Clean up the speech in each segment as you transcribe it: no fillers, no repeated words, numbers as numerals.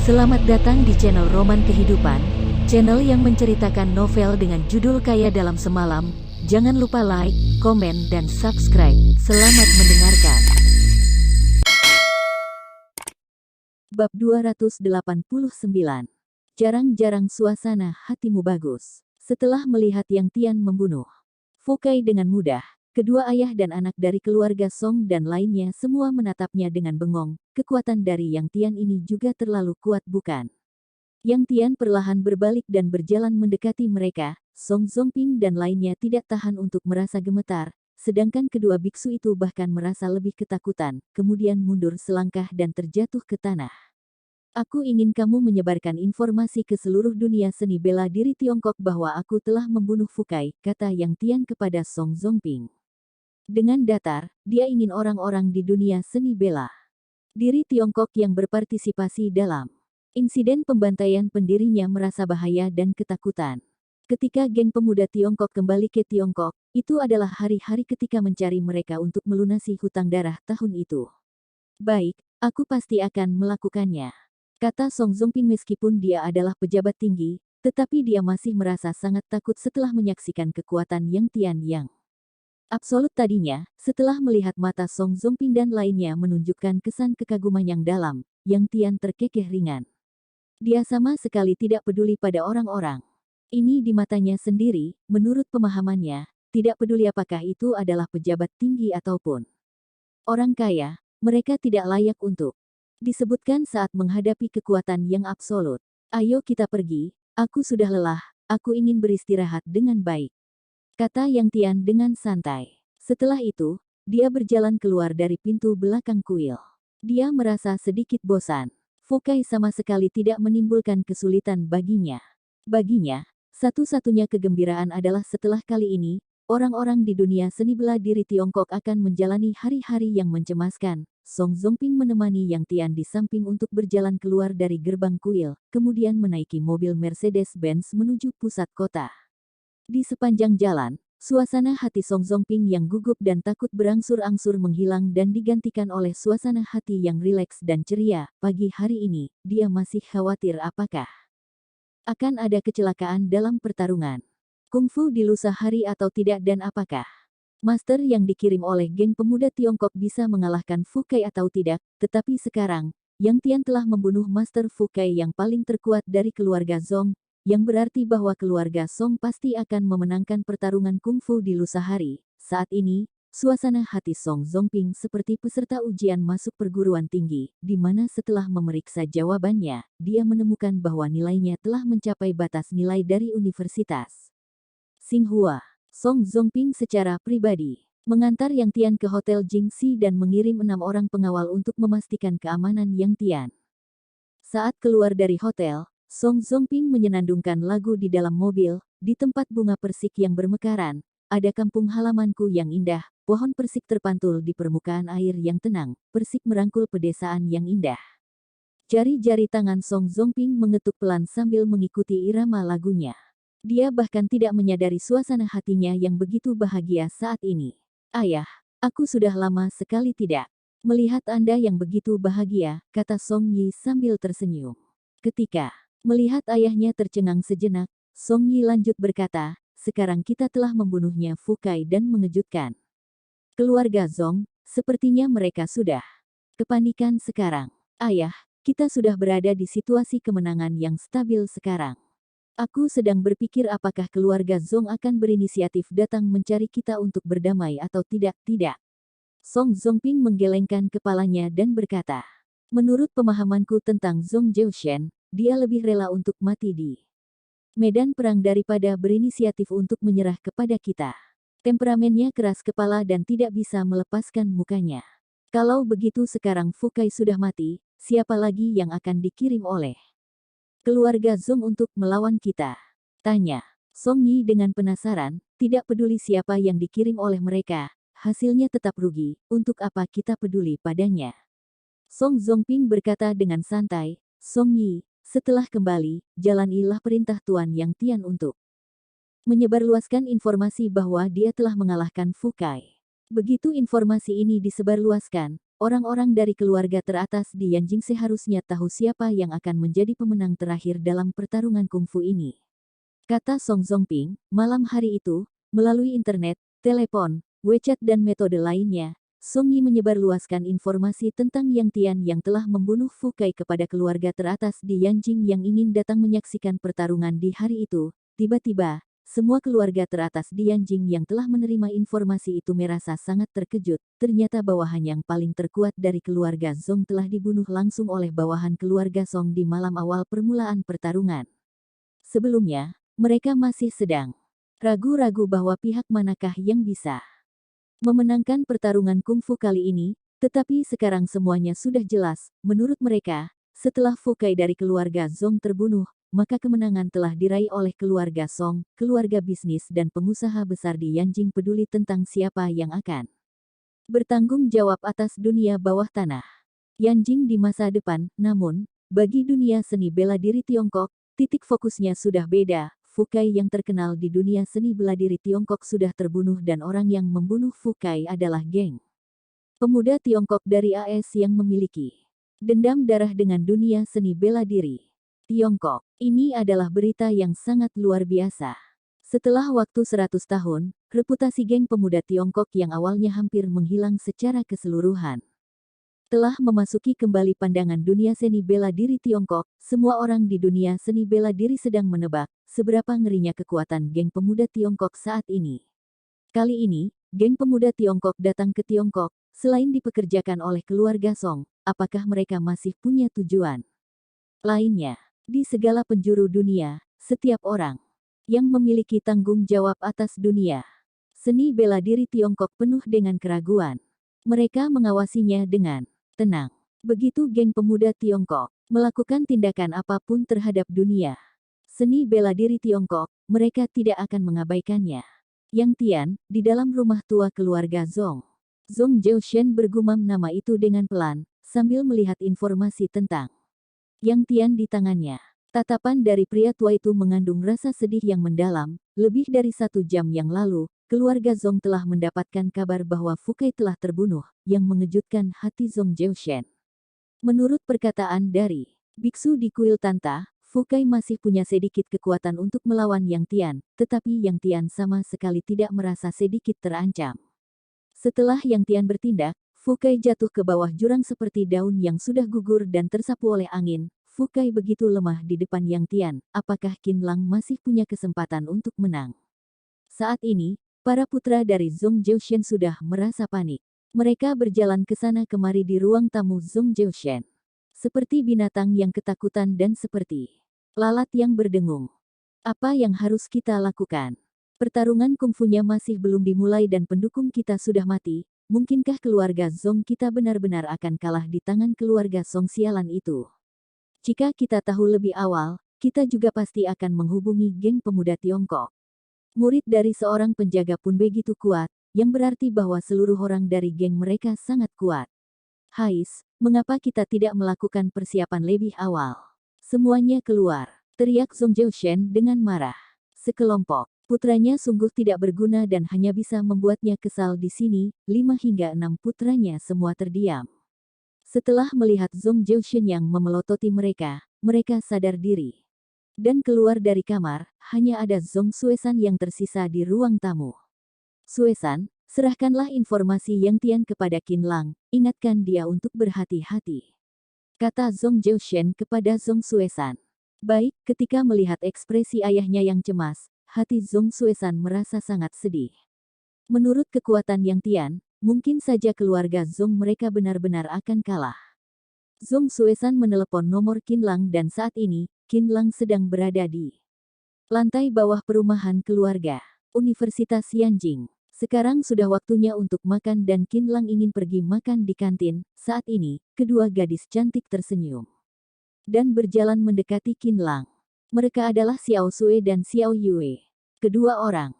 Selamat datang di channel Roman Kehidupan, channel yang menceritakan novel dengan judul Kaya Dalam Semalam. Jangan lupa like, komen, dan subscribe. Selamat mendengarkan. Bab 289. Jarang-jarang suasana hatimu bagus. Setelah melihat Yang Tian membunuh Fu Kai dengan mudah, kedua ayah dan anak dari keluarga Song dan lainnya semua menatapnya dengan bengong. Kekuatan dari Yang Tian ini juga terlalu kuat, bukan? Yang Tian perlahan berbalik dan berjalan mendekati mereka. Song Zongping dan lainnya tidak tahan untuk merasa gemetar, sedangkan kedua biksu itu bahkan merasa lebih ketakutan, kemudian mundur selangkah dan terjatuh ke tanah. Aku ingin kamu menyebarkan informasi ke seluruh dunia seni bela diri Tiongkok bahwa aku telah membunuh Fu Kai, kata Yang Tian kepada Song Zongping. Dengan datar, dia ingin orang-orang di dunia seni bela diri Tiongkok yang berpartisipasi dalam insiden pembantaian pendirinya merasa bahaya dan ketakutan. Ketika geng pemuda Tiongkok kembali ke Tiongkok, itu adalah hari-hari ketika mencari mereka untuk melunasi hutang darah tahun itu. Baik, aku pasti akan melakukannya, kata Song Zongping meskipun dia adalah pejabat tinggi, tetapi dia masih merasa sangat takut setelah menyaksikan kekuatan Yang Tian yang absolut tadinya. Setelah melihat mata Song Zongping dan lainnya menunjukkan kesan kekaguman yang dalam, Yang Tian terkekeh ringan. Dia sama sekali tidak peduli pada orang-orang ini di matanya sendiri. Menurut pemahamannya, tidak peduli apakah itu adalah pejabat tinggi ataupun orang kaya, mereka tidak layak untuk disebutkan saat menghadapi kekuatan yang absolut. Ayo kita pergi, aku sudah lelah, aku ingin beristirahat dengan baik, kata Yang Tian dengan santai. Setelah itu, dia berjalan keluar dari pintu belakang kuil. Dia merasa sedikit bosan. Fu Kai sama sekali tidak menimbulkan kesulitan baginya. Baginya, satu-satunya kegembiraan adalah setelah kali ini, orang-orang di dunia seni bela diri Tiongkok akan menjalani hari-hari yang mencemaskan. Song Zongping menemani Yang Tian di samping untuk berjalan keluar dari gerbang kuil, kemudian menaiki mobil Mercedes-Benz menuju pusat kota. Di sepanjang jalan, suasana hati Song Zongping yang gugup dan takut berangsur-angsur menghilang dan digantikan oleh suasana hati yang rileks dan ceria. Pagi hari ini, dia masih khawatir apakah akan ada kecelakaan dalam pertarungan kungfu di lusa hari atau tidak, dan apakah master yang dikirim oleh geng pemuda Tiongkok bisa mengalahkan Fu Kai atau tidak. Tetapi sekarang, Yang Tian telah membunuh Master Fu Kai yang paling terkuat dari keluarga Zong, yang berarti bahwa keluarga Song pasti akan memenangkan pertarungan kungfu di lusa hari. Saat ini, suasana hati Song Zongping seperti peserta ujian masuk perguruan tinggi, di mana setelah memeriksa jawabannya, dia menemukan bahwa nilainya telah mencapai batas nilai dari Universitas Tsinghua. Song Zongping secara pribadi mengantar Yang Tian ke Hotel Jingxi dan mengirim 6 orang pengawal untuk memastikan keamanan Yang Tian. Saat keluar dari hotel, Song Zongping menyenandungkan lagu di dalam mobil. Di tempat bunga persik yang bermekaran, ada kampung halamanku yang indah. Pohon persik terpantul di permukaan air yang tenang. Persik merangkul pedesaan yang indah. Jari-jari tangan Song Zongping mengetuk pelan sambil mengikuti irama lagunya. Dia bahkan tidak menyadari suasana hatinya yang begitu bahagia saat ini. Ayah, aku sudah lama sekali tidak melihat Anda yang begitu bahagia, kata Song Yi sambil tersenyum. Ketika melihat ayahnya tercengang sejenak, Song Yi lanjut berkata, sekarang kita telah membunuhnya Fu Kai dan mengejutkan keluarga Zong. Sepertinya mereka sudah kepanikan sekarang. Ayah, kita sudah berada di situasi kemenangan yang stabil sekarang. Aku sedang berpikir apakah keluarga Zong akan berinisiatif datang mencari kita untuk berdamai atau tidak. Tidak. Song Zongping menggelengkan kepalanya dan berkata, menurut pemahamanku tentang Zong Zhaoshen, dia lebih rela untuk mati di medan perang daripada berinisiatif untuk menyerah kepada kita. Temperamennya keras kepala dan tidak bisa melepaskan mukanya. Kalau begitu sekarang Fu Kai sudah mati, siapa lagi yang akan dikirim oleh keluarga Zong untuk melawan kita? Tanya Song Yi dengan penasaran. Tidak peduli siapa yang dikirim oleh mereka, hasilnya tetap rugi. Untuk apa kita peduli padanya? Song Zongping berkata dengan santai. Song Yi, setelah kembali, jalanilah perintah Tuan Yang Tian untuk menyebarluaskan informasi bahwa dia telah mengalahkan Fu Kai. Begitu informasi ini disebarluaskan, orang-orang dari keluarga teratas di Yanjing seharusnya tahu siapa yang akan menjadi pemenang terakhir dalam pertarungan kungfu ini. Kata Song Zongping, malam hari itu, melalui internet, telepon, WeChat dan metode lainnya, Song Yi menyebarluaskan informasi tentang Yang Tian yang telah membunuh Fu Kai kepada keluarga teratas di Yanjing yang ingin datang menyaksikan pertarungan di hari itu. Tiba-tiba, semua keluarga teratas di Yanjing yang telah menerima informasi itu merasa sangat terkejut. Ternyata bawahan yang paling terkuat dari keluarga Zong telah dibunuh langsung oleh bawahan keluarga Song di malam awal permulaan pertarungan. Sebelumnya, mereka masih sedang ragu-ragu bahwa pihak manakah yang bisa memenangkan pertarungan kungfu kali ini, tetapi sekarang semuanya sudah jelas. Menurut mereka, setelah Fu Kai dari keluarga Zong terbunuh, maka kemenangan telah diraih oleh keluarga Song, keluarga bisnis dan pengusaha besar di Yanjing peduli tentang siapa yang akan bertanggung jawab atas dunia bawah tanah Yanjing di masa depan. Namun, bagi dunia seni bela diri Tiongkok, titik fokusnya sudah beda. Fu Kai yang terkenal di dunia seni bela diri Tiongkok sudah terbunuh dan orang yang membunuh Fu Kai adalah geng pemuda Tiongkok dari AS yang memiliki dendam darah dengan dunia seni bela diri Tiongkok. Ini adalah berita yang sangat luar biasa. Setelah waktu 100 tahun, reputasi geng pemuda Tiongkok yang awalnya hampir menghilang secara keseluruhan telah memasuki kembali pandangan dunia seni bela diri Tiongkok. Semua orang di dunia seni bela diri sedang menebak seberapa ngerinya kekuatan geng pemuda Tiongkok saat ini. Kali ini, geng pemuda Tiongkok datang ke Tiongkok, selain dipekerjakan oleh keluarga Song, apakah mereka masih punya tujuan lainnya? Di segala penjuru dunia, setiap orang yang memiliki tanggung jawab atas dunia seni bela diri Tiongkok penuh dengan keraguan. Mereka mengawasinya dengan tenang. Begitu geng pemuda Tiongkok melakukan tindakan apapun terhadap dunia seni bela diri Tiongkok, mereka tidak akan mengabaikannya. Yang Tian, di dalam rumah tua keluarga Zong. Zong Jiushen bergumam nama itu dengan pelan, sambil melihat informasi tentang Yang Tian di tangannya. Tatapan dari pria tua itu mengandung rasa sedih yang mendalam. Lebih dari 1 jam yang lalu, keluarga Zong telah mendapatkan kabar bahwa Fu Kai telah terbunuh, yang mengejutkan hati Zong Jiushen. Menurut perkataan dari biksu di kuil Tanta, Fu Kai masih punya sedikit kekuatan untuk melawan Yang Tian, tetapi Yang Tian sama sekali tidak merasa sedikit terancam. Setelah Yang Tian bertindak, Fu Kai jatuh ke bawah jurang seperti daun yang sudah gugur dan tersapu oleh angin. Fu Kai begitu lemah di depan Yang Tian, apakah Qin Lang masih punya kesempatan untuk menang? Saat ini, para putra dari Zong Jiushen sudah merasa panik. Mereka berjalan ke sana kemari di ruang tamu Zong Jiushen. Seperti binatang yang ketakutan dan seperti lalat yang berdengung. Apa yang harus kita lakukan? Pertarungan kungfunya masih belum dimulai dan pendukung kita sudah mati. Mungkinkah keluarga Zong kita benar-benar akan kalah di tangan keluarga Song sialan itu? Jika kita tahu lebih awal, kita juga pasti akan menghubungi geng pemuda Tiongkok. Murid dari seorang penjaga pun begitu kuat, yang berarti bahwa seluruh orang dari geng mereka sangat kuat. Hais, mengapa kita tidak melakukan persiapan lebih awal? Semuanya keluar, teriak Zong Jiushen dengan marah. Sekelompok putranya sungguh tidak berguna dan hanya bisa membuatnya kesal di sini. 5 hingga 6 putranya semua terdiam. Setelah melihat Zong Jiushen yang memelototi mereka, mereka sadar diri. Dan keluar dari kamar, hanya ada Zong Suesan yang tersisa di ruang tamu. Suesan, serahkanlah informasi Yang Tian kepada Qin Lang, ingatkan dia untuk berhati-hati. Kata Zong Jiushen kepada Zong Suesan. Baik, ketika melihat ekspresi ayahnya yang cemas, hati Zong Suesan merasa sangat sedih. Menurut kekuatan Yang Tian, mungkin saja keluarga Zong mereka benar-benar akan kalah. Zong Suesan menelepon nomor Qin Lang dan saat ini, Qin Lang sedang berada di lantai bawah perumahan keluarga Universitas Yanjing. Sekarang sudah waktunya untuk makan dan Qin Lang ingin pergi makan di kantin. Saat ini, kedua gadis cantik tersenyum dan berjalan mendekati Qin Lang. Mereka adalah Xiao Sui dan Xiao Yue. Kedua orang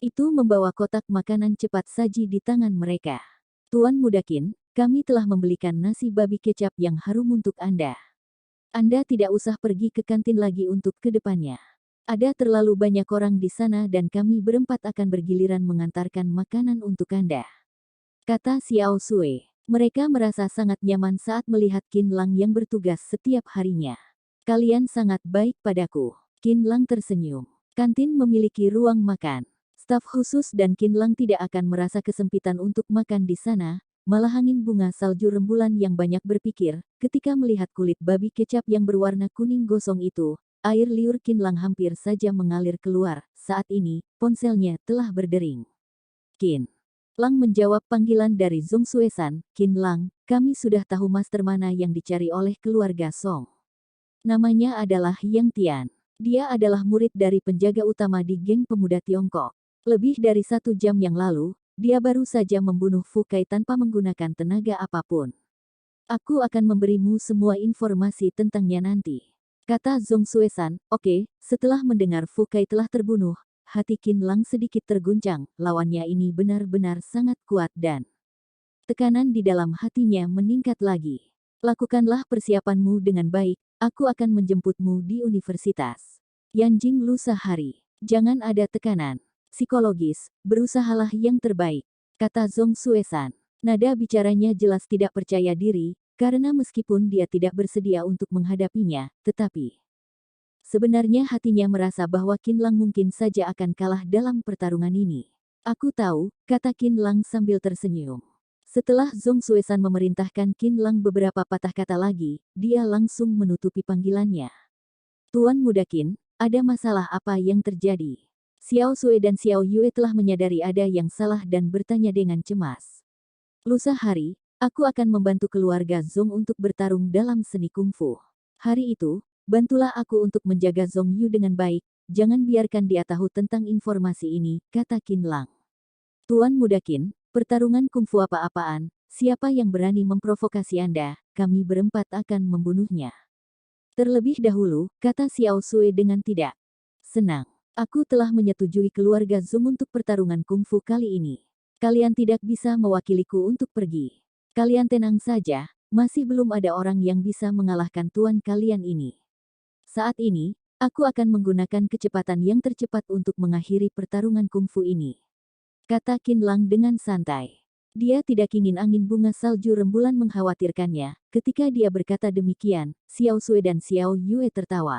itu membawa kotak makanan cepat saji di tangan mereka. Tuan Muda Qin, kami telah membelikan nasi babi kecap yang harum untuk Anda. Anda tidak usah pergi ke kantin lagi untuk kedepannya. Ada terlalu banyak orang di sana dan kami berempat akan bergiliran mengantarkan makanan untuk Anda. Kata Xiao Sui. Mereka merasa sangat nyaman saat melihat Qin Lang yang bertugas setiap harinya. Kalian sangat baik padaku. Qin Lang tersenyum. Kantin memiliki ruang makan. Staf khusus dan Qin Lang tidak akan merasa kesempitan untuk makan di sana, malah angin bunga salju rembulan yang banyak berpikir, ketika melihat kulit babi kecap yang berwarna kuning gosong itu, air liur Qin Lang hampir saja mengalir keluar. Saat ini, ponselnya telah berdering. Qin Lang menjawab panggilan dari Zhong Xuesan. Qin Lang, kami sudah tahu master mana yang dicari oleh keluarga Song. Namanya adalah Yang Tian. Dia adalah murid dari penjaga utama di geng pemuda Tiongkok. Lebih dari 1 jam yang lalu, dia baru saja membunuh Fu Kai tanpa menggunakan tenaga apapun. Aku akan memberimu semua informasi tentangnya nanti. Kata Zhong Xuesan. Oke, setelah mendengar Fu Kai telah terbunuh, hati Qin Lang sedikit terguncang. Lawannya ini benar-benar sangat kuat dan tekanan di dalam hatinya meningkat lagi. Lakukanlah persiapanmu dengan baik, aku akan menjemputmu di universitas Yanjing lusa hari. Jangan ada tekanan psikologis, berusahalah yang terbaik, kata Zhong Xuesan. Nada bicaranya jelas tidak percaya diri, karena meskipun dia tidak bersedia untuk menghadapinya, tetapi sebenarnya hatinya merasa bahwa Qin Lang mungkin saja akan kalah dalam pertarungan ini. Aku tahu, kata Qin Lang sambil tersenyum. Setelah Zhong Xuesan memerintahkan Qin Lang beberapa patah kata lagi, dia langsung menutupi panggilannya. Tuan Muda Qin, ada masalah apa yang terjadi? Xiao Sui dan Xiao Yue telah menyadari ada yang salah dan bertanya dengan cemas. Lusa hari, aku akan membantu keluarga Zhong untuk bertarung dalam seni kungfu. Hari itu, bantulah aku untuk menjaga Zhong Yu dengan baik, jangan biarkan dia tahu tentang informasi ini, kata Qin Lang. Tuan Muda Qin, pertarungan kungfu apa-apaan, siapa yang berani memprovokasi Anda, kami berempat akan membunuhnya. Terlebih dahulu, kata Xiao Sui dengan tidak senang. Aku telah menyetujui keluarga Zhong untuk pertarungan kungfu kali ini. Kalian tidak bisa mewakiliku untuk pergi. Kalian tenang saja, masih belum ada orang yang bisa mengalahkan tuan kalian ini. Saat ini, aku akan menggunakan kecepatan yang tercepat untuk mengakhiri pertarungan kungfu ini, kata Qin Lang dengan santai. Dia tidak ingin angin bunga salju rembulan mengkhawatirkannya. Ketika dia berkata demikian, Xiao Sui dan Xiao Yue tertawa.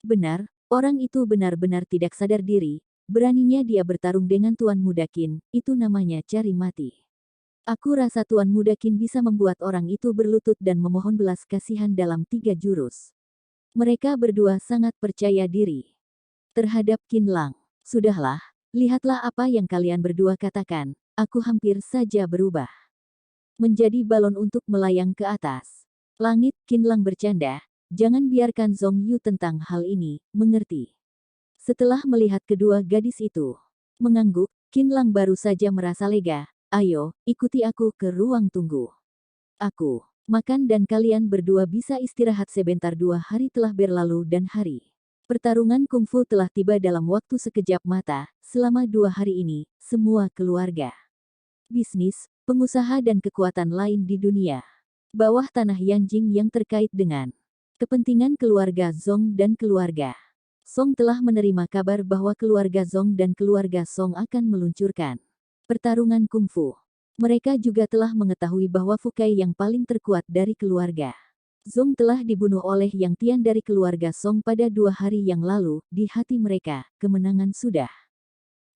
Benar, orang itu benar-benar tidak sadar diri. Beraninya dia bertarung dengan Tuan Muda Qin, itu namanya cari mati. Aku rasa Tuan Muda Qin bisa membuat orang itu berlutut dan memohon belas kasihan dalam 3 jurus. Mereka berdua sangat percaya diri terhadap Qin Lang. Sudahlah, lihatlah apa yang kalian berdua katakan, aku hampir saja berubah menjadi balon untuk melayang ke atas langit. Qin Lang bercanda, jangan biarkan Zhong Yu tentang hal ini, mengerti? Setelah melihat kedua gadis itu mengangguk, Qin Lang baru saja merasa lega. Ayo, ikuti aku ke ruang tunggu. Aku makan dan kalian berdua bisa istirahat sebentar. 2 hari telah berlalu dan hari pertarungan kungfu telah tiba dalam waktu sekejap mata. Selama 2 hari ini, semua keluarga, bisnis, pengusaha dan kekuatan lain di dunia bawah tanah Yanjing yang terkait dengan kepentingan keluarga Zhong dan keluarga Song telah menerima kabar bahwa keluarga Zhong dan keluarga Song akan meluncurkan pertarungan kungfu. Mereka juga telah mengetahui bahwa Fu Kai yang paling terkuat dari keluarga Zhong telah dibunuh oleh Yang Tian dari keluarga Song pada 2 hari yang lalu. Di hati mereka, kemenangan sudah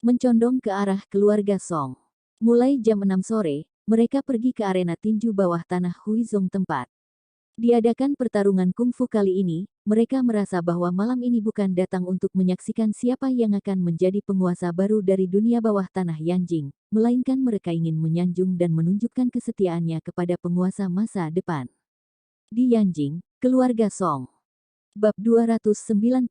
mencondong ke arah keluarga Song. Mulai jam 6 sore, mereka pergi ke arena tinju bawah tanah Huizong tempat diadakan pertarungan kungfu kali ini. Mereka merasa bahwa malam ini bukan datang untuk menyaksikan siapa yang akan menjadi penguasa baru dari dunia bawah tanah Yanjing, melainkan mereka ingin menyanjung dan menunjukkan kesetiaannya kepada penguasa masa depan di Yanjing, keluarga Song. Bab 290.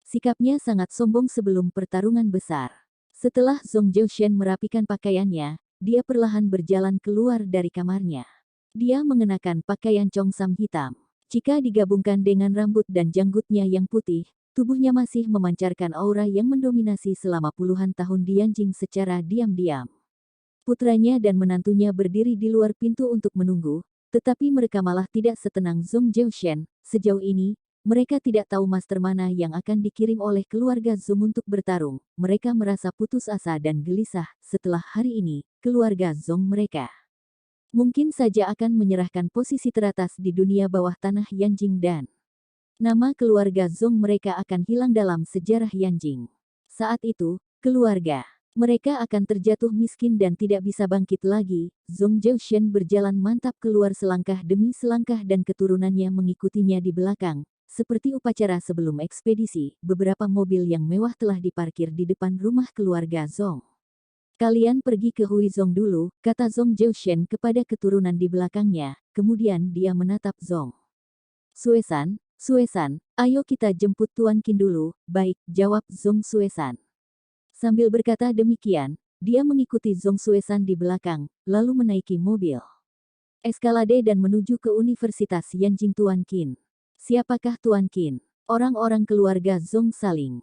Sikapnya sangat sombong sebelum pertarungan besar. Setelah Zhong Jiushen merapikan pakaiannya, dia perlahan berjalan keluar dari kamarnya. Dia mengenakan pakaian congsam hitam. Jika digabungkan dengan rambut dan janggutnya yang putih, tubuhnya masih memancarkan aura yang mendominasi selama puluhan tahun di Yanjing secara diam-diam. Putranya dan menantunya berdiri di luar pintu untuk menunggu, tetapi mereka malah tidak setenang Zhong Jiushen. Sejauh ini, mereka tidak tahu master mana yang akan dikirim oleh keluarga Zhong untuk bertarung. Mereka merasa putus asa dan gelisah. Setelah hari ini, keluarga Zhong mereka Mungkin saja akan menyerahkan posisi teratas di dunia bawah tanah Yanjing dan nama keluarga Zong mereka akan hilang dalam sejarah Yanjing. Saat itu, keluarga mereka akan terjatuh miskin dan tidak bisa bangkit lagi. Zong Zhaoshen berjalan mantap keluar selangkah demi selangkah dan keturunannya mengikutinya di belakang. Seperti upacara sebelum ekspedisi, beberapa mobil yang mewah telah diparkir di depan rumah keluarga Zong. Kalian pergi ke Huizong dulu, kata Zong Zhaoshen kepada keturunan di belakangnya, kemudian dia menatap Zong Suesan. Suesan, ayo kita jemput Tuan Qin dulu. Baik, jawab Zong Suesan. Sambil berkata demikian, dia mengikuti Zong Suesan di belakang, lalu menaiki mobil eskalade dan menuju ke Universitas Yanjing. Tuan Qin. Siapakah Tuan Qin? Orang-orang keluarga Zong saling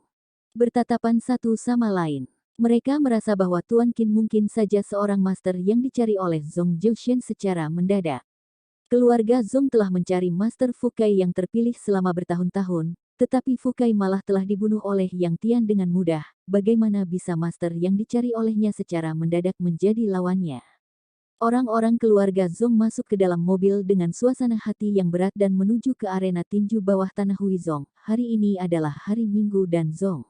bertatapan satu sama lain. Mereka merasa bahwa Tuan Qin mungkin saja seorang master yang dicari oleh Zong Zhaoshen secara mendadak. Keluarga Zong telah mencari Master Fukai yang terpilih selama bertahun-tahun, tetapi Fukai malah telah dibunuh oleh Yang Tian dengan mudah. Bagaimana bisa master yang dicari olehnya secara mendadak menjadi lawannya? Orang-orang keluarga Zong masuk ke dalam mobil dengan suasana hati yang berat dan menuju ke arena tinju bawah tanah Huizong. Hari ini adalah hari Minggu dan Zong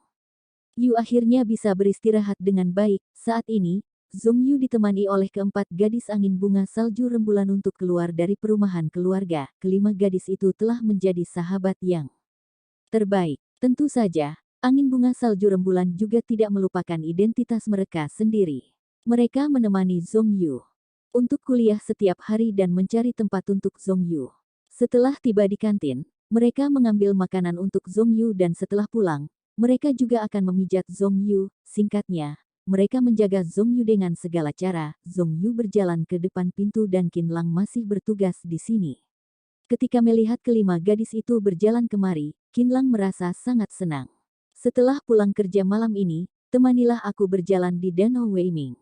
Yu akhirnya bisa beristirahat dengan baik. Saat ini, Zong Yu ditemani oleh keempat gadis angin bunga salju rembulan untuk keluar dari perumahan keluarga. Kelima gadis itu telah menjadi sahabat yang terbaik. Tentu saja, angin bunga salju rembulan juga tidak melupakan identitas mereka sendiri. Mereka menemani Zong Yu untuk kuliah setiap hari dan mencari tempat untuk Zong Yu. Setelah tiba di kantin, mereka mengambil makanan untuk Zong Yu dan setelah pulang, mereka juga akan memijat Zong Yu. Singkatnya, mereka menjaga Zong Yu dengan segala cara. Zong Yu berjalan ke depan pintu dan Qin Lang masih bertugas di sini. Ketika melihat kelima gadis itu berjalan kemari, Qin Lang merasa sangat senang. Setelah pulang kerja malam ini, temanilah aku berjalan di Danau Weiming,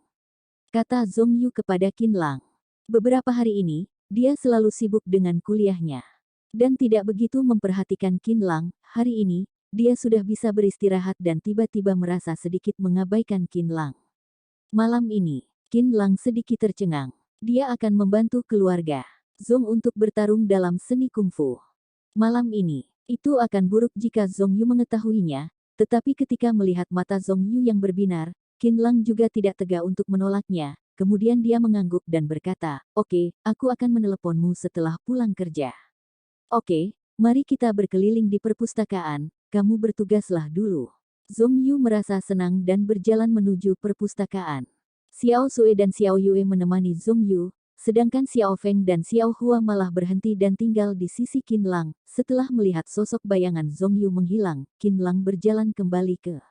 kata Zong Yu kepada Qin Lang. Beberapa hari ini, dia selalu sibuk dengan kuliahnya dan tidak begitu memperhatikan Qin Lang. Hari ini, dia sudah bisa beristirahat dan tiba-tiba merasa sedikit mengabaikan Qin Lang. Malam ini, Qin Lang sedikit tercengang. Dia akan membantu keluarga Zong untuk bertarung dalam seni kungfu. Malam ini, itu akan buruk jika Zong Yu mengetahuinya, tetapi ketika melihat mata Zong Yu yang berbinar, Qin Lang juga tidak tega untuk menolaknya. Kemudian dia mengangguk dan berkata, "Oke, aku akan meneleponmu setelah pulang kerja." "Oke, mari kita berkeliling di perpustakaan. Kamu bertugaslah dulu." Zong Yu merasa senang dan berjalan menuju perpustakaan. Xiao Sui dan Xiao Yue menemani Zong Yu, sedangkan Xiao Feng dan Xiao Hua malah berhenti dan tinggal di sisi Qin Lang. Setelah melihat sosok bayangan Zong Yu menghilang, Qin Lang berjalan kembali ke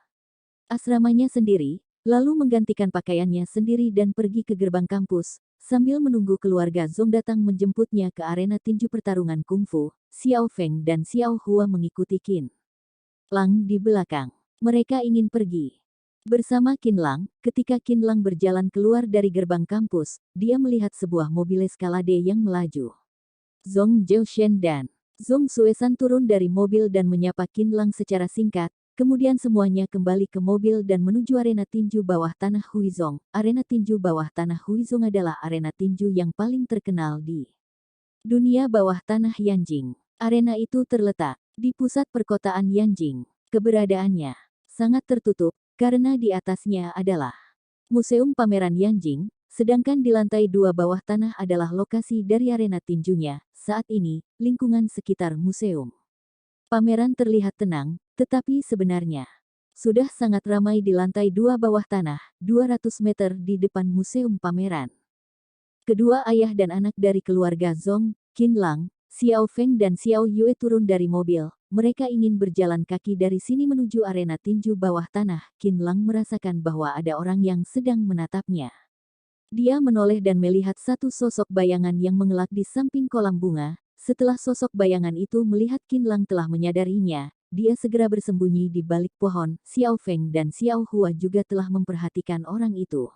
asramanya sendiri, lalu menggantikan pakaiannya sendiri dan pergi ke gerbang kampus. Sambil menunggu keluarga Zong datang menjemputnya ke arena tinju pertarungan kungfu, Xiao Feng dan Xiao Hua mengikuti Qin Lang di belakang. Mereka ingin pergi bersama Qin Lang. Ketika Qin Lang berjalan keluar dari gerbang kampus, dia melihat sebuah mobil eskalade yang melaju. Zong Zhaoshen dan Zong Suesan turun dari mobil dan menyapa Qin Lang secara singkat. Kemudian semuanya kembali ke mobil dan menuju arena tinju bawah tanah Huizong. Arena tinju bawah tanah Huizong adalah arena tinju yang paling terkenal di dunia bawah tanah Yanjing. Arena itu terletak di pusat perkotaan Yanjing. Keberadaannya sangat tertutup, karena di atasnya adalah Museum Pameran Yanjing, sedangkan di lantai 2 bawah tanah adalah lokasi dari arena tinjunya. Saat ini, lingkungan sekitar museum pameran terlihat tenang, tetapi sebenarnya sudah sangat ramai di lantai 2 bawah tanah, 200 meter di depan museum pameran. Kedua ayah dan anak dari keluarga Zong, Qin Lang, Xiao Feng dan Xiao Yue turun dari mobil. Mereka ingin berjalan kaki dari sini menuju arena tinju bawah tanah. Qin Lang merasakan bahwa ada orang yang sedang menatapnya. Dia menoleh dan melihat satu sosok bayangan yang mengelak di samping kolam bunga. Setelah sosok bayangan itu melihat Qin Lang telah menyadarinya, dia segera bersembunyi di balik pohon. Xiao Feng dan Xiao Hua juga telah memperhatikan orang itu.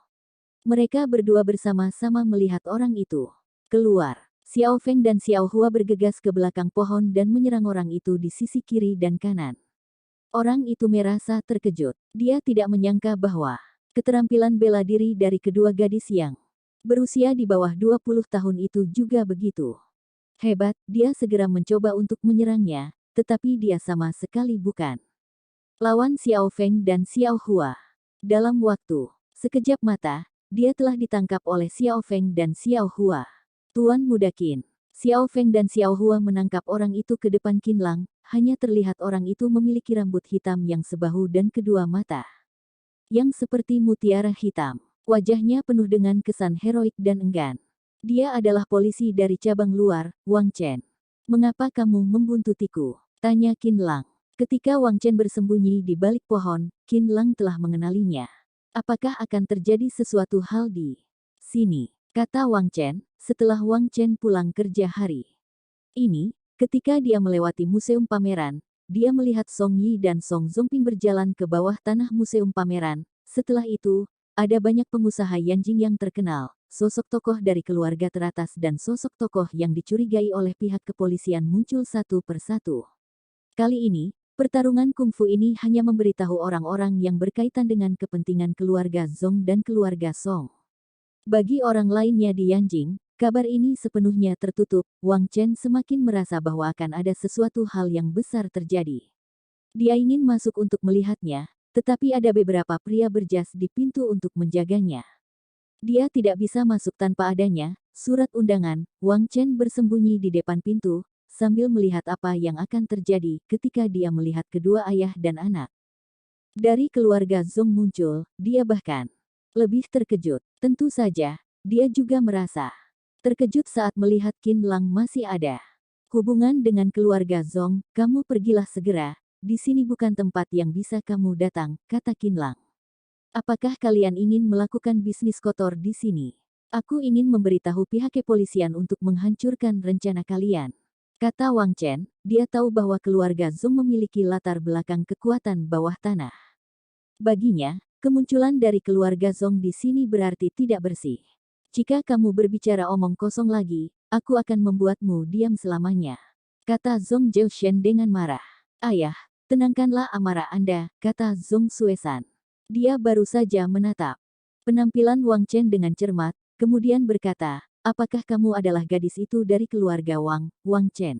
Mereka berdua bersama-sama melihat orang itu keluar. Xiao Feng dan Xiao Hua bergegas ke belakang pohon dan menyerang orang itu di sisi kiri dan kanan. Orang itu merasa terkejut. Dia tidak menyangka bahwa keterampilan bela diri dari kedua gadis yang Berusia di bawah 20 tahun itu juga begitu hebat, dia segera mencoba untuk menyerangnya, tetapi dia sama sekali bukan lawan Xiao Feng dan Xiao Hua. Dalam waktu sekejap mata, dia telah ditangkap oleh Xiao Feng dan Xiao Hua. Tuan Muda Qin. Xiao Feng dan Xiao Hua menangkap orang itu ke depan Qin Lang, hanya terlihat orang itu memiliki rambut hitam yang sebahu dan kedua mata yang seperti mutiara hitam. Wajahnya penuh dengan kesan heroik dan enggan. Dia adalah polisi dari cabang luar, Wang Chen. Mengapa kamu membuntutiku? Tanya Qin Lang. Ketika Wang Chen bersembunyi di balik pohon, Qin Lang telah mengenalinya. Apakah akan terjadi sesuatu hal di sini? Kata Wang Chen, setelah Wang Chen pulang kerja hari ini, ketika dia melewati museum pameran, dia melihat Song Yi dan Song Zongping berjalan ke bawah tanah museum pameran. Setelah itu, ada banyak pengusaha Yanjing yang terkenal, sosok tokoh dari keluarga teratas dan sosok tokoh yang dicurigai oleh pihak kepolisian muncul satu persatu. Kali ini, pertarungan kungfu ini hanya memberitahu orang-orang yang berkaitan dengan kepentingan keluarga Zong dan keluarga Song. Bagi orang lainnya di Yanjing, kabar ini sepenuhnya tertutup. Wang Chen semakin merasa bahwa akan ada sesuatu hal yang besar terjadi. Dia ingin masuk untuk melihatnya, tetapi ada beberapa pria berjas di pintu untuk menjaganya. Dia tidak bisa masuk tanpa adanya surat undangan. Wang Chen bersembunyi di depan pintu, sambil melihat apa yang akan terjadi ketika dia melihat kedua ayah dan anak dari keluarga Zong muncul. Dia bahkan lebih terkejut. Tentu saja, dia juga merasa terkejut saat melihat Qin Lang masih ada hubungan dengan keluarga Zong. Kamu pergilah segera, di sini bukan tempat yang bisa kamu datang, kata Qin Lang. Apakah kalian ingin melakukan bisnis kotor di sini? Aku ingin memberitahu pihak kepolisian untuk menghancurkan rencana kalian. Kata Wang Chen, dia tahu bahwa keluarga Zong memiliki latar belakang kekuatan bawah tanah. Baginya, kemunculan dari keluarga Zong di sini berarti tidak bersih. Jika kamu berbicara omong kosong lagi, aku akan membuatmu diam selamanya. Kata Zong Zhaoshen dengan marah. Ayah, tenangkanlah amarah Anda, kata Zong Suesan. Dia baru saja menatap penampilan Wang Chen dengan cermat, kemudian berkata, apakah kamu adalah gadis itu dari keluarga Wang, Wang Chen?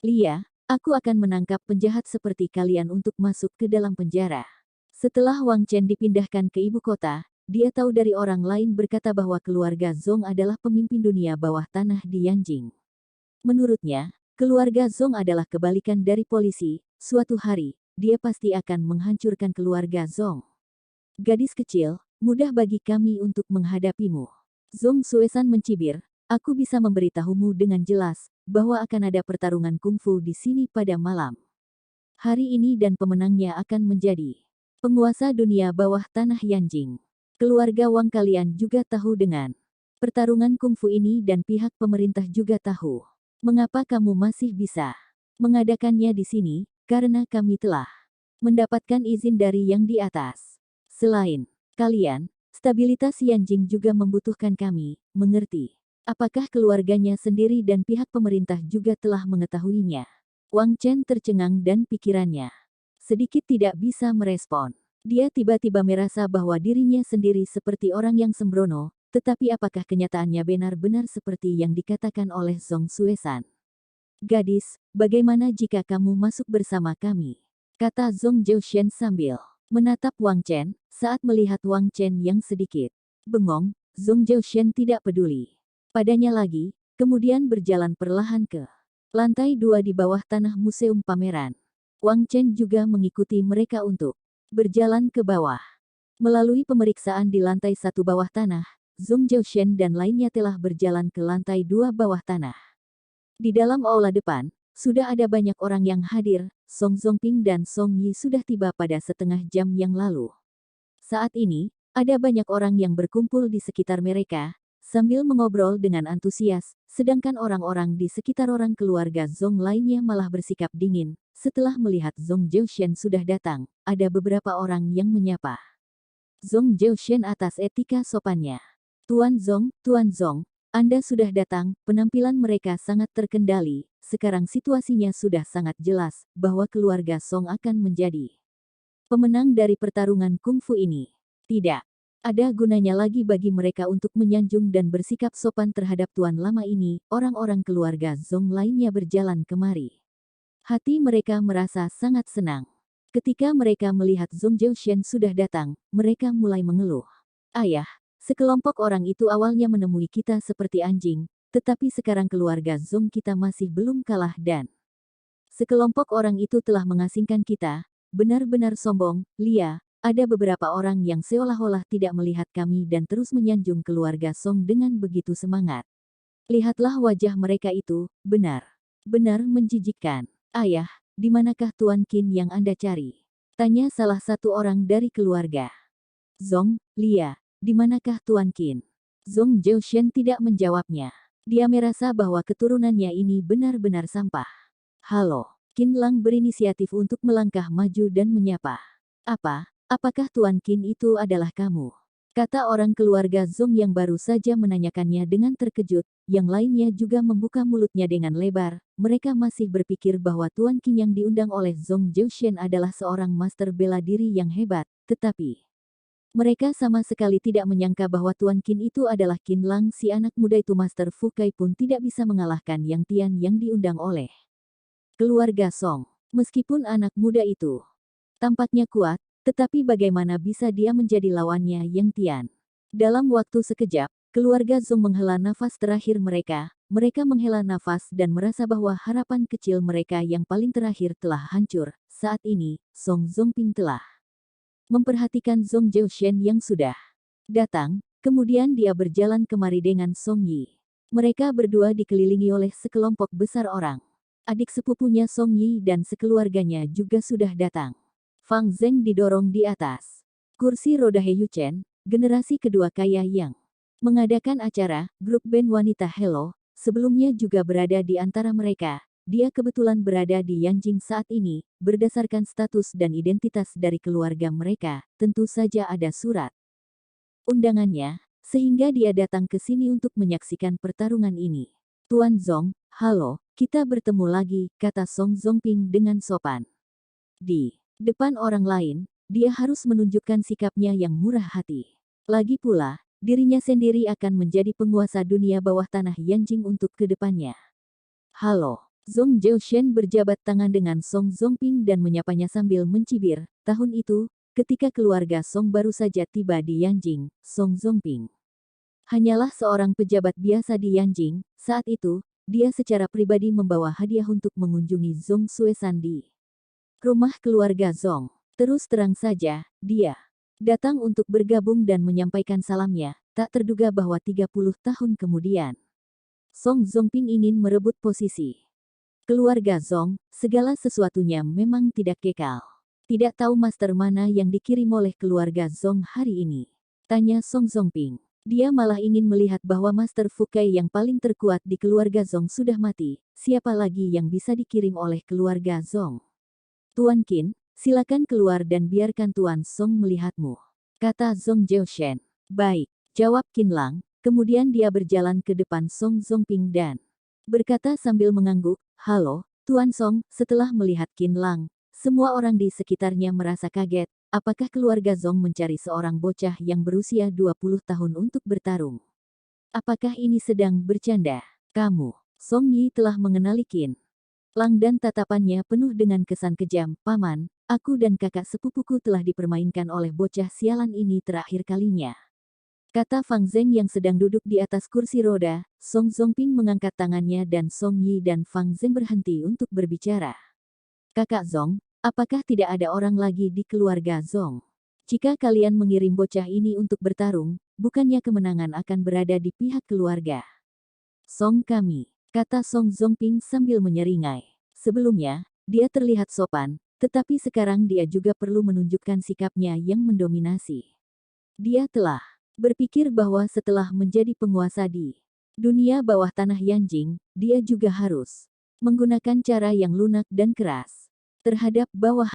Lia, aku akan menangkap penjahat seperti kalian untuk masuk ke dalam penjara. Setelah Wang Chen dipindahkan ke ibu kota, dia tahu dari orang lain berkata bahwa keluarga Zong adalah pemimpin dunia bawah tanah di Yanjing. Menurutnya, keluarga Zong adalah kebalikan dari polisi. Suatu hari, dia pasti akan menghancurkan keluarga Zong. Gadis kecil, mudah bagi kami untuk menghadapimu. Zong Suesan mencibir, aku bisa memberitahumu dengan jelas, bahwa akan ada pertarungan kungfu di sini pada malam hari ini dan pemenangnya akan menjadi penguasa dunia bawah tanah Yanjing. Keluarga Wang kalian juga tahu dengan pertarungan kungfu ini dan pihak pemerintah juga tahu. Mengapa kamu masih bisa mengadakannya di sini? Karena kami telah mendapatkan izin dari yang di atas. Selain kalian, stabilitas Yanjing juga membutuhkan kami, mengerti? Apakah keluarganya sendiri dan pihak pemerintah juga telah mengetahuinya? Wang Chen tercengang dan pikirannya sedikit tidak bisa merespon. Dia tiba-tiba merasa bahwa dirinya sendiri seperti orang yang sembrono, tetapi apakah kenyataannya benar-benar seperti yang dikatakan oleh Zong Suesan? Gadis, bagaimana jika kamu masuk bersama kami? Kata Zong Zhaoshen sambil menatap Wang Chen. Saat melihat Wang Chen yang sedikit bengong, Zong Zhaoshen tidak peduli padanya lagi, kemudian berjalan perlahan ke lantai 2 di bawah tanah museum pameran. Wang Chen juga mengikuti mereka untuk berjalan ke bawah. Melalui pemeriksaan di lantai 1 bawah tanah, Zong Zhaoshen dan lainnya telah berjalan ke lantai 2 bawah tanah. Di dalam aula depan, sudah ada banyak orang yang hadir. Song Zongping dan Song Yi sudah tiba pada setengah jam yang lalu. Saat ini, ada banyak orang yang berkumpul di sekitar mereka, sambil mengobrol dengan antusias, sedangkan orang-orang di sekitar orang keluarga Zong lainnya malah bersikap dingin. Setelah melihat Zong Zhaoshen sudah datang, ada beberapa orang yang menyapa Zong Zhaoshen atas etika sopannya. Tuan Zong, Anda sudah datang. Penampilan mereka sangat terkendali. Sekarang situasinya sudah sangat jelas, bahwa keluarga Song akan menjadi pemenang dari pertarungan kungfu ini. Tidak. Ada gunanya lagi bagi mereka untuk menyanjung dan bersikap sopan terhadap tuan lama ini. Orang-orang keluarga Zong lainnya berjalan kemari. Hati mereka merasa sangat senang. Ketika mereka melihat Zong Jiushen sudah datang, mereka mulai mengeluh. Ayah, sekelompok orang itu awalnya menemui kita seperti anjing, tetapi sekarang keluarga Zong kita masih belum kalah dan sekelompok orang itu telah mengasingkan kita. Benar-benar sombong, Lia. Ada beberapa orang yang seolah-olah tidak melihat kami dan terus menyanjung keluarga Song dengan begitu semangat. Lihatlah wajah mereka itu, benar menjijikkan. Ayah, di manakah Tuan Qin yang Anda cari? Tanya salah satu orang dari keluarga. Zong, Lia, di manakah Tuan Qin? Zong Jiushen tidak menjawabnya. Dia merasa bahwa keturunannya ini benar-benar sampah. Halo, Qin Lang berinisiatif untuk melangkah maju dan menyapa. Apakah Tuan Qin itu adalah kamu? Kata orang keluarga Zong yang baru saja menanyakannya dengan terkejut, yang lainnya juga membuka mulutnya dengan lebar. Mereka masih berpikir bahwa Tuan Qin yang diundang oleh Zong Jiushen adalah seorang master bela diri yang hebat, tetapi mereka sama sekali tidak menyangka bahwa Tuan Qin itu adalah Qin Lang. Si anak muda itu Master Fu Kai pun tidak bisa mengalahkan Yang Tian yang diundang oleh keluarga Song. Meskipun anak muda itu tampaknya kuat, tetapi bagaimana bisa dia menjadi lawannya Yang Tian? Dalam waktu sekejap, keluarga Zong menghela nafas terakhir mereka. Mereka menghela nafas dan merasa bahwa harapan kecil mereka yang paling terakhir telah hancur. Saat ini, Song Zongping telah memperhatikan Zong Jiushen yang sudah datang, kemudian dia berjalan kemari dengan Song Yi. Mereka berdua dikelilingi oleh sekelompok besar orang. Adik sepupunya Song Yi dan sekeluarganya juga sudah datang. Fang Zheng didorong di atas kursi roda He Yuchen, generasi kedua kaya yang mengadakan acara. Grup band wanita Hello sebelumnya juga berada di antara mereka. Dia kebetulan berada di Yanjing saat ini. Berdasarkan status dan identitas dari keluarga mereka, tentu saja ada surat undangannya, sehingga dia datang ke sini untuk menyaksikan pertarungan ini. Tuan Zong, halo, kita bertemu lagi, kata Song Zongping dengan sopan. Di depan orang lain, dia harus menunjukkan sikapnya yang murah hati. Lagi pula, dirinya sendiri akan menjadi penguasa dunia bawah tanah Yanjing untuk kedepannya. Halo, Zong Jiushen berjabat tangan dengan Song Zongping dan menyapanya sambil mencibir. Tahun itu, ketika keluarga Song baru saja tiba di Yanjing, Song Zongping hanyalah seorang pejabat biasa di Yanjing. Saat itu, dia secara pribadi membawa hadiah untuk mengunjungi Zong Suesan di rumah keluarga Zong. Terus terang saja, dia datang untuk bergabung dan menyampaikan salamnya. Tak terduga bahwa 30 tahun kemudian, Song Zongping ingin merebut posisi keluarga Zong. Segala sesuatunya memang tidak kekal. Tidak tahu master mana yang dikirim oleh keluarga Zong hari ini? Tanya Song Zongping. Dia malah ingin melihat bahwa Master Fu Kai yang paling terkuat di keluarga Zong sudah mati. Siapa lagi yang bisa dikirim oleh keluarga Zong? Tuan Qin, silakan keluar dan biarkan Tuan Song melihatmu, kata Zong Jiushen. Baik, jawab Qin Lang. Kemudian dia berjalan ke depan Song Zongping dan berkata sambil mengangguk, halo, Tuan Song. Setelah melihat Qin Lang, semua orang di sekitarnya merasa kaget. Apakah keluarga Zong mencari seorang bocah yang berusia 20 tahun untuk bertarung? Apakah ini sedang bercanda? Kamu, Song Yi telah mengenali Qin Lang dan tatapannya penuh dengan kesan kejam. Paman, aku dan kakak sepupuku telah dipermainkan oleh bocah sialan ini terakhir kalinya, kata Fang Zheng yang sedang duduk di atas kursi roda. Song Zongping mengangkat tangannya dan Song Yi dan Fang Zheng berhenti untuk berbicara. Kakak Zong, apakah tidak ada orang lagi di keluarga Zong? Jika kalian mengirim bocah ini untuk bertarung, bukannya kemenangan akan berada di pihak keluarga Song kami, kata Song Zongping sambil menyeringai. Sebelumnya, dia terlihat sopan, tetapi sekarang dia juga perlu menunjukkan sikapnya yang mendominasi. Dia telah berpikir bahwa setelah menjadi penguasa di dunia bawah tanah Yanjing, dia juga harus menggunakan cara yang lunak dan keras terhadap bawahan.